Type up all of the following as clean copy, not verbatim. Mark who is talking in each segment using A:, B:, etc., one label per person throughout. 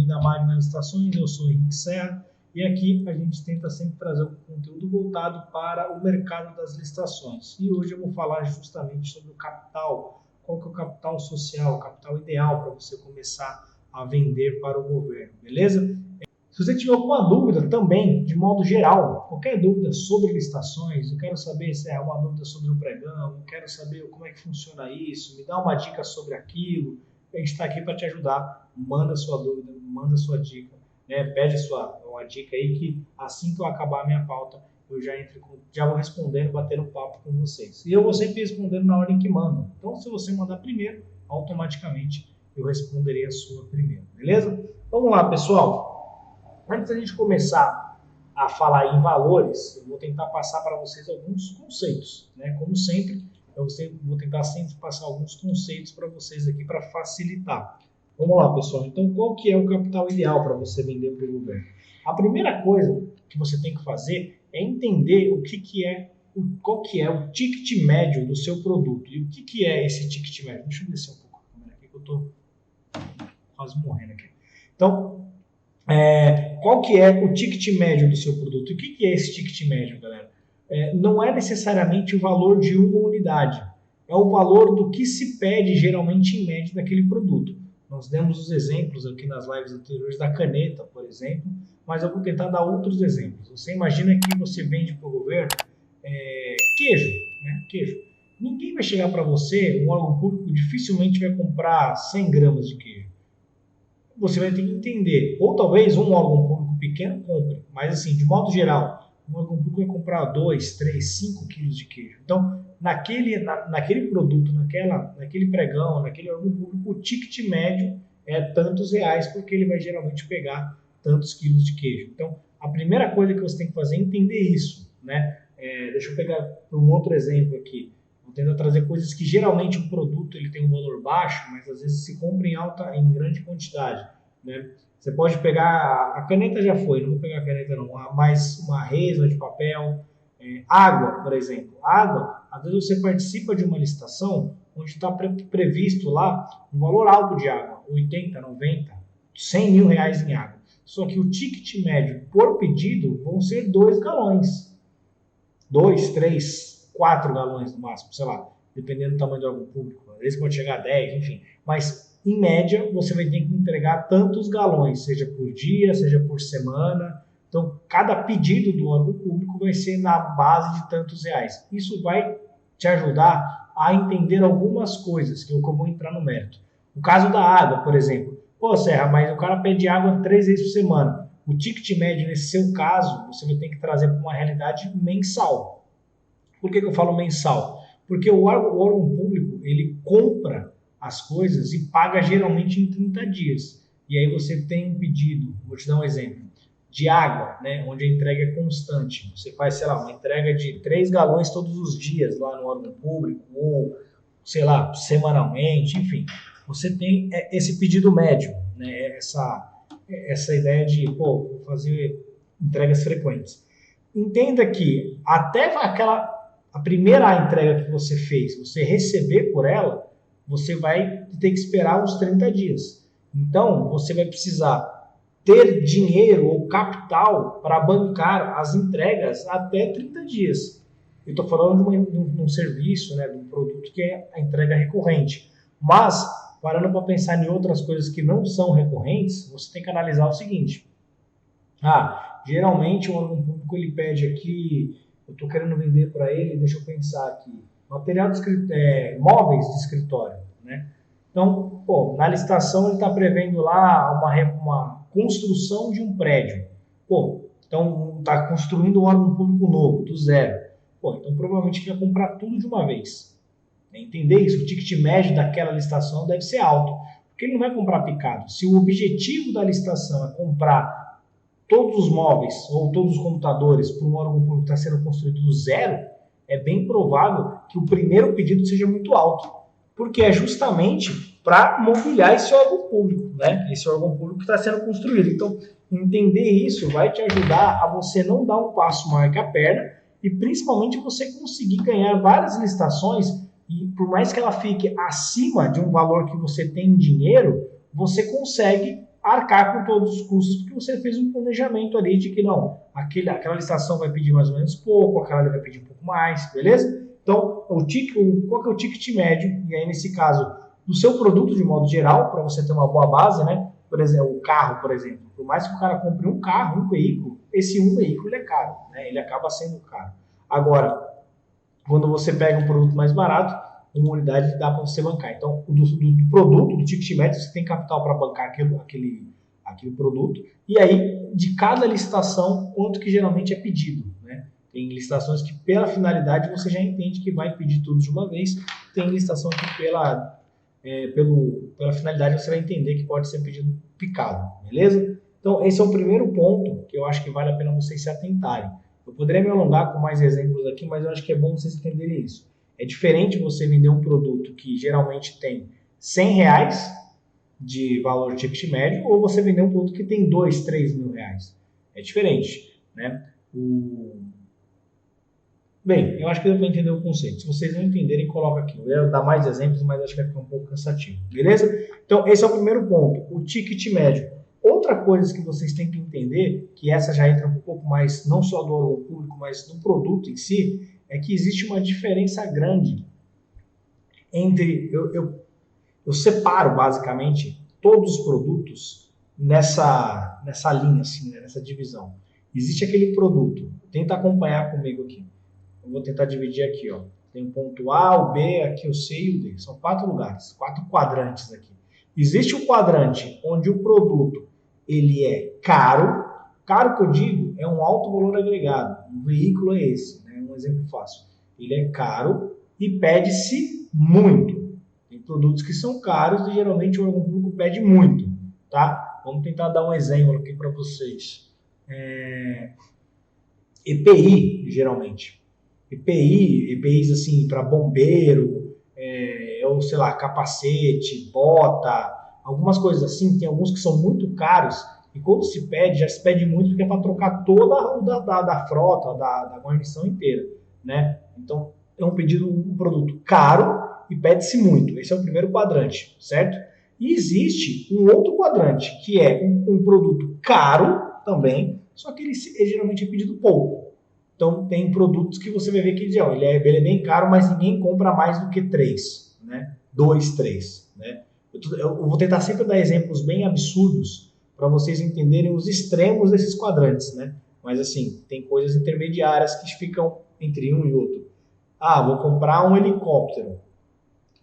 A: bem-vindo à Magna Licitações, eu sou o Henrique Serra e aqui a gente tenta sempre trazer um conteúdo voltado para o mercado das licitações. E hoje eu vou falar justamente sobre o capital, qual que é o capital social, o capital ideal para você começar a vender para o governo, beleza? Se você tiver alguma dúvida também, de modo geral, qualquer dúvida sobre licitações, eu quero saber se é uma dúvida sobre o pregão, eu quero saber como é que funciona isso, me dá uma dica sobre aquilo, a gente está aqui para te ajudar. Manda sua dúvida, manda sua dica, né? Pede uma dica aí que assim que eu acabar a minha pauta, eu já vou respondendo, batendo papo com vocês. E eu vou sempre respondendo na ordem que manda. Então, se você mandar primeiro, automaticamente eu responderei a sua primeiro, beleza? Vamos lá, pessoal. Antes da gente começar a falar em valores, eu vou tentar passar para vocês alguns conceitos, né? Como sempre, eu vou tentar sempre passar alguns conceitos para vocês aqui para facilitar. Vamos lá, pessoal. Então, qual que é o capital ideal para você vender para o governo? A primeira coisa que você tem que fazer é entender qual que é o ticket médio do seu produto. E o que é esse ticket médio? Deixa eu descer um pouco a câmera aqui que eu estou quase morrendo aqui. Então, qual que é o ticket médio do seu produto? E o que é esse ticket médio, galera? Não é necessariamente o valor de uma unidade, é o valor do que se pede geralmente em média daquele produto. Nós demos os exemplos aqui nas lives anteriores da caneta, por exemplo, mas eu vou tentar dar outros exemplos. Você imagina que você vende para o governo queijo, né? Queijo. Ninguém vai chegar para você, um órgão público dificilmente vai comprar 100 gramas de queijo. Você vai ter que entender, ou talvez um órgão público pequeno compre, mas assim, de modo geral, um órgão público vai comprar 2, 3, 5 quilos de queijo. Então, naquele produto, naquele pregão, naquele órgão público, o ticket médio é tantos reais, porque ele vai geralmente pegar tantos quilos de queijo. Então, a primeira coisa que você tem que fazer é entender isso, né? Deixa eu pegar um outro exemplo aqui. Vou tentar trazer coisas que geralmente o produto ele tem um valor baixo, mas às vezes se compra em grande quantidade, né? Você pode pegar, a caneta já foi, não vou pegar a caneta não, mas uma resma de papel, água, por exemplo. Água, às vezes você participa de uma licitação onde está previsto lá um valor alto de água, 80, 90, 100 mil reais em água. Só que o ticket médio por pedido vão ser 2 galões. 2, 3, 4 galões no máximo, sei lá, dependendo do tamanho do órgão público. Às vezes pode chegar a 10, enfim. Mas, em média, você vai ter que entregar tantos galões, seja por dia, seja por semana. Então, cada pedido do órgão público vai ser na base de tantos reais. Isso vai te ajudar a entender algumas coisas, que eu vou entrar no mérito. O caso da água, por exemplo. Pô, Serra, mas o cara pede água 3 vezes por semana. O ticket médio, nesse seu caso, você vai ter que trazer para uma realidade mensal. Por que eu falo mensal? Porque o órgão público, ele compra as coisas e paga geralmente em 30 dias. E aí você tem um pedido, vou te dar um exemplo, de água, né, onde a entrega é constante. Você faz, sei lá, uma entrega de 3 galões todos os dias lá no órgão público, ou, sei lá, semanalmente, enfim. Você tem esse pedido médio, né, essa ideia de, vou fazer entregas frequentes. Entenda que até a primeira entrega que você fez, você receber por ela, você vai ter que esperar uns 30 dias. Então, você vai precisar ter dinheiro ou capital para bancar as entregas até 30 dias. Eu estou falando de um serviço, né, de um produto que é a entrega recorrente. Mas, parando para pensar em outras coisas que não são recorrentes, você tem que analisar o seguinte. Geralmente o órgão público ele pede aqui, eu estou querendo vender para ele, deixa eu pensar aqui, material móveis de escritório, né? Então, na licitação ele está prevendo lá uma construção de um prédio. Então está construindo um órgão público novo, do zero. Então provavelmente ele vai comprar tudo de uma vez. Entender isso, o ticket médio daquela licitação deve ser alto, porque ele não vai comprar picado. Se o objetivo da licitação é comprar todos os móveis ou todos os computadores para um órgão público que está sendo construído do zero, é bem provável que o primeiro pedido seja muito alto, porque é justamente para mobiliar esse órgão público, né? Esse órgão público que está sendo construído. Então, entender isso vai te ajudar a você não dar um passo maior que a perna e principalmente você conseguir ganhar várias licitações e por mais que ela fique acima de um valor que você tem em dinheiro, você consegue arcar com todos os custos, porque você fez um planejamento ali de que não, aquela licitação vai pedir mais ou menos pouco, aquela ali vai pedir um pouco mais, beleza? Então, qual que é o ticket médio? E aí, nesse caso, do seu produto de modo geral, para você ter uma boa base, né? Por exemplo, o carro, por exemplo. Por mais que o cara compre um carro, um veículo, esse um veículo ele é caro, né? Ele acaba sendo caro. Agora, quando você pega um produto mais barato, uma unidade dá para você bancar. Então, do produto, do ticket médio, você tem capital para bancar aquele produto. E aí, de cada licitação, quanto que geralmente é pedido, né? Tem licitações que, pela finalidade, você já entende que vai pedir tudo de uma vez. Tem licitação que, pela finalidade, você vai entender que pode ser pedido picado, beleza? Então, esse é o primeiro ponto que eu acho que vale a pena vocês se atentarem. Eu poderia me alongar com mais exemplos aqui, mas eu acho que é bom vocês entenderem isso. É diferente você vender um produto que geralmente tem R$100 de valor de ticket médio ou você vender um produto que tem 2, 3 mil reais. É diferente, né? Bem, eu acho que deu para entender o conceito. Se vocês não entenderem, coloca aqui. Eu ia dar mais exemplos, mas acho que vai ficar um pouco cansativo. Beleza? Então, esse é o primeiro ponto, o ticket médio. Outra coisa que vocês têm que entender, que essa já entra um pouco mais, não só do órgão público, mas do produto em si, é que existe uma diferença grande entre... Eu separo, basicamente, todos os produtos nessa linha, assim, né, nessa divisão. Existe aquele produto. Tenta acompanhar comigo aqui. Eu vou tentar dividir aqui, ó. Tem o ponto A, o B, aqui o C e o D. São 4 lugares, 4 quadrantes aqui. Existe o quadrante onde o produto ele é caro. Caro que eu digo é um alto valor agregado. Um veículo é esse, né? Um exemplo fácil. Ele é caro e pede-se muito. Tem produtos que são caros e geralmente o órgão público pede muito, tá? Vamos tentar dar um exemplo aqui para vocês. EPI, geralmente. EPIs assim, para bombeiro, ou sei lá, capacete, bota, algumas coisas assim, tem alguns que são muito caros, e quando se pede, já se pede muito, porque é para trocar toda da frota, da guarnição inteira, né? Então, é um produto caro e pede-se muito. Esse é o primeiro quadrante, certo? E existe um outro quadrante, que é um produto caro também, só que ele geralmente é pedido pouco. Então, tem produtos que você vai ver que ele é bem caro, mas ninguém compra mais do que 3, né? 2, 3, né? Eu vou tentar sempre dar exemplos bem absurdos para vocês entenderem os extremos desses quadrantes, né? Mas, assim, tem coisas intermediárias que ficam entre um e outro. Vou comprar um helicóptero.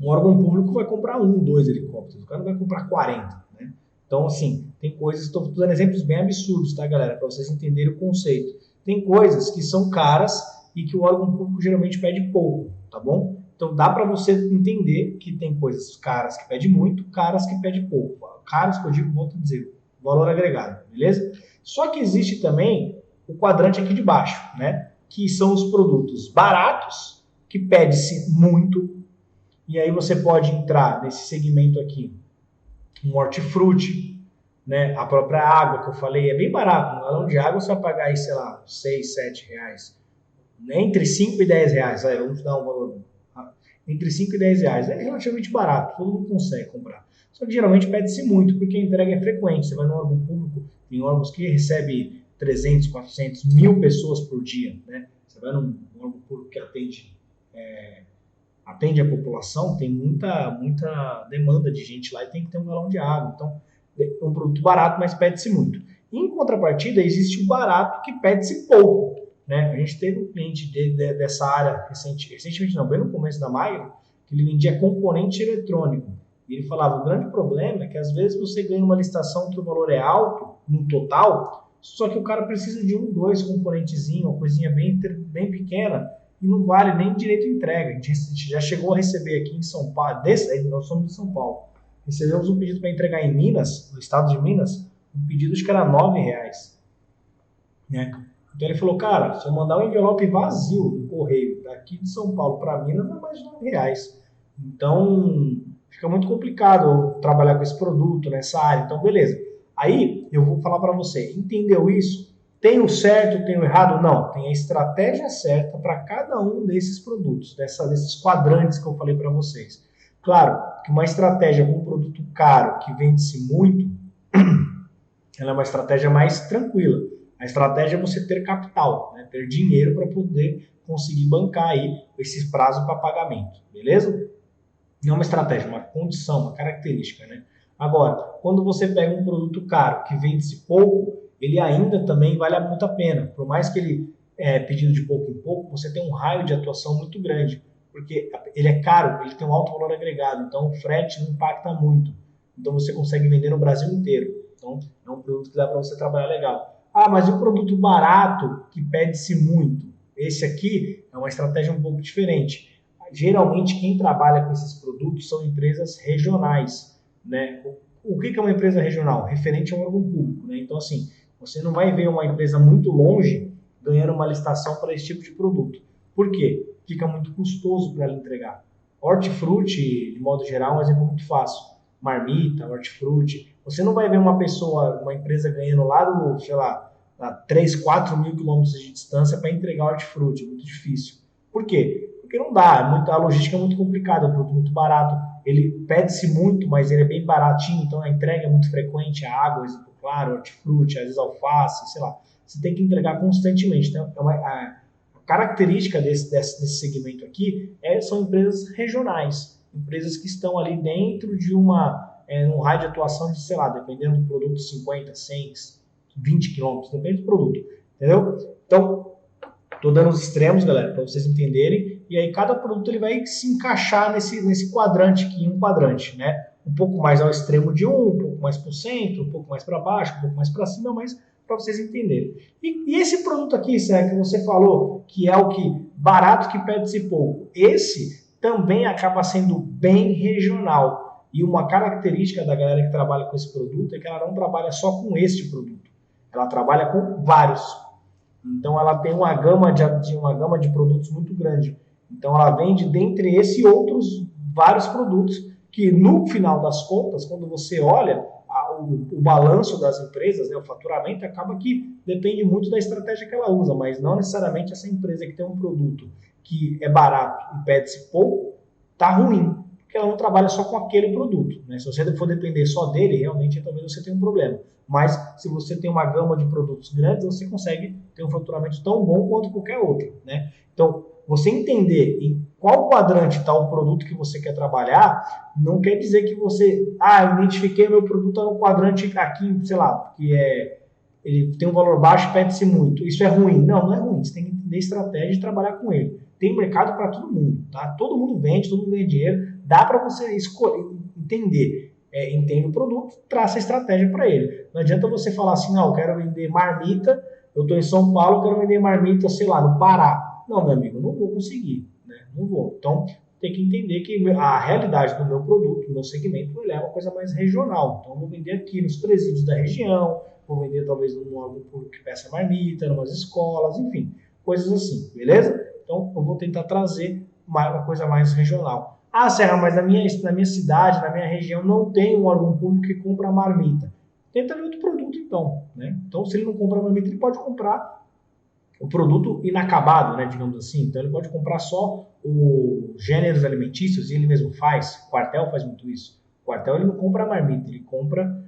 A: Um órgão público vai comprar 1, 2 helicópteros. O cara não vai comprar 40, né? Então, assim, tem coisas... Estou dando exemplos bem absurdos, tá, galera? Para vocês entenderem o conceito. Tem coisas que são caras e que o órgão público geralmente pede pouco, tá bom? Então dá para você entender que tem coisas caras que pedem muito, caras que pedem pouco. Caros que eu digo, volto a dizer, valor agregado, beleza? Só que existe também o quadrante aqui de baixo, né? Que são os produtos baratos, que pede-se muito, e aí você pode entrar nesse segmento aqui, um hortifruti, né? A própria água que eu falei é bem barato. Um galão de água você vai pagar aí, sei lá, 6, 7 reais. Entre 5 e 10 reais. Aí, vamos dar um valor. Entre 5 e 10 reais. É relativamente barato. Todo mundo consegue comprar. Só que geralmente pede-se muito, porque a entrega é frequente. Você vai no órgão público, tem órgãos que recebe 300, 400, 1000 pessoas por dia, né? Você vai num órgão público que atende a população, tem muita demanda de gente lá e tem que ter um galão de água. Então, é um produto barato, mas pede-se muito. Em contrapartida, existe o barato que pede-se pouco, né? A gente teve um cliente dessa área recentemente não, bem no começo da Maia, que ele vendia componente eletrônico. E ele falava, o grande problema é que às vezes você ganha uma licitação que o valor é alto, no total, só que o cara precisa de 1, 2 componentezinhos, uma coisinha bem pequena, e não vale nem direito de entrega. A gente já chegou a receber aqui em São Paulo, nós somos de São Paulo, recebemos um pedido para entregar em Minas, no estado de Minas, um pedido acho que era R$9, né? Então ele falou, cara, se eu mandar um envelope vazio no correio daqui de São Paulo para Minas, dá mais de R$9. Então fica muito complicado trabalhar com esse produto nessa área. Então beleza. Aí eu vou falar para você, entendeu isso? Tem o certo, tem o errado? Não, tem a estratégia certa para cada um desses produtos, desses quadrantes que eu falei para vocês. Claro que uma estratégia com um produto caro que vende-se muito, ela é uma estratégia mais tranquila. A estratégia é você ter capital, né? Ter dinheiro para poder conseguir bancar aí esses prazos para pagamento, beleza? Não é uma estratégia, uma condição, uma característica, né? Agora, quando você pega um produto caro que vende-se pouco, ele ainda também vale muito a pena. Por mais que ele é pedido de pouco em pouco, você tem um raio de atuação muito grande, porque ele é caro, ele tem um alto valor agregado, então o frete não impacta muito. Então você consegue vender no Brasil inteiro. Então é um produto que dá para você trabalhar legal. Ah, mas e o produto barato que pede-se muito? Esse aqui é uma estratégia um pouco diferente. Geralmente quem trabalha com esses produtos são empresas regionais, né? O que é uma empresa regional? Referente a um órgão público, né? Então, assim, você não vai ver uma empresa muito longe ganhando uma licitação para esse tipo de produto. Por quê? Fica muito custoso para ela entregar. Hortifruti, de modo geral, é um exemplo muito fácil. Marmita, hortifruti. Você não vai ver uma pessoa, uma empresa ganhando lá do, sei lá, a 3, 4 mil quilômetros de distância para entregar hortifruti. É muito difícil. Por quê? Porque não dá, a logística é muito complicada, é um produto muito barato, ele pede-se muito, mas ele é bem baratinho, então a entrega é muito frequente, a água, exemplo claro, hortifruti, às vezes alface, sei lá, você tem que entregar constantemente. Então, a característica desse segmento aqui são empresas regionais, empresas que estão ali dentro de um raio de atuação de, sei lá, dependendo do produto, 50, 100, 20 quilômetros, depende do produto, entendeu? Então, estou dando os extremos, galera, para vocês entenderem. E aí cada produto ele vai se encaixar nesse quadrante aqui, um quadrante, né? Um pouco mais ao extremo de um pouco mais para o centro, um pouco mais para baixo, um pouco mais para cima, mas para vocês entenderem. E esse produto aqui, Sérgio, que você falou, que é o que barato que pede-se pouco, esse também acaba sendo bem regional. E uma característica da galera que trabalha com esse produto é que ela não trabalha só com este produto, ela trabalha com vários. Então ela tem uma gama de produtos muito grande. Então ela vende dentre esse e outros vários produtos que no final das contas, quando você olha o balanço das empresas, né, o faturamento, acaba que depende muito da estratégia que ela usa, mas não necessariamente essa empresa que tem um produto que é barato e pede-se pouco, está ruim, porque ela não trabalha só com aquele produto. Né? Se você for depender só dele, realmente talvez você tenha um problema. Mas se você tem uma gama de produtos grandes, você consegue ter um faturamento tão bom quanto qualquer outro. Né? Então, você entender em qual quadrante está o produto que você quer trabalhar, não quer dizer que você, eu identifiquei meu produto no quadrante aqui, sei lá, que ele tem um valor baixo e pede-se muito. Isso é ruim? Não, não é ruim. Você tem que entender estratégia de trabalhar com ele. Tem mercado para todo mundo, tá? Todo mundo vende, todo mundo ganha dinheiro. Dá para você escolher, entender. Entende o produto, traça a estratégia para ele. Não adianta você falar assim, não, eu quero vender marmita, eu estou em São Paulo, eu quero vender marmita, sei lá, no Pará. Não, meu amigo, não vou conseguir, né? Não vou. Então, tem que entender que a realidade do meu produto, do meu segmento, ele é uma coisa mais regional. Então, eu vou vender aqui nos presídios da região, vou vender talvez num órgão público que peça marmita, em umas escolas, enfim, coisas assim, beleza? Então, eu vou tentar trazer uma coisa mais regional. Ah, Serra, mas na minha cidade, na minha região, não tem um órgão público que compra marmita. Tenta ver outro produto, então. Né? Então, se ele não compra marmita, ele pode comprar o produto inacabado, né, digamos assim. Então, ele pode comprar só os gêneros alimentícios e ele mesmo faz. O quartel faz muito isso. O quartel ele não compra marmita, ele compra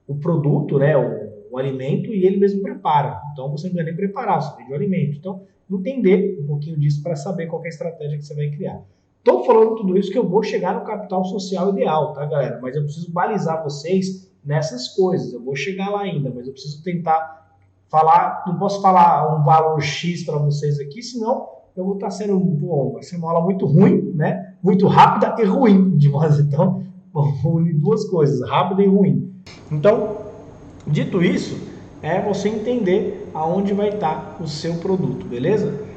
A: o produto, né, o alimento, e ele mesmo prepara. Então, você não precisa nem preparar, você vende o alimento. Então, entender um pouquinho disso para saber qual é a estratégia que você vai criar. Estou falando tudo isso que eu vou chegar no capital social ideal, tá, galera? Mas eu preciso balizar vocês nessas coisas. Eu vou chegar lá ainda, mas eu preciso tentar falar, não posso falar um valor X para vocês aqui, senão eu vou estar sendo, vai ser uma aula muito ruim, né? Muito rápida e ruim, de modo. Então, vou unir duas coisas, rápida e ruim. Então, dito isso, é você entender aonde vai estar o seu produto, beleza?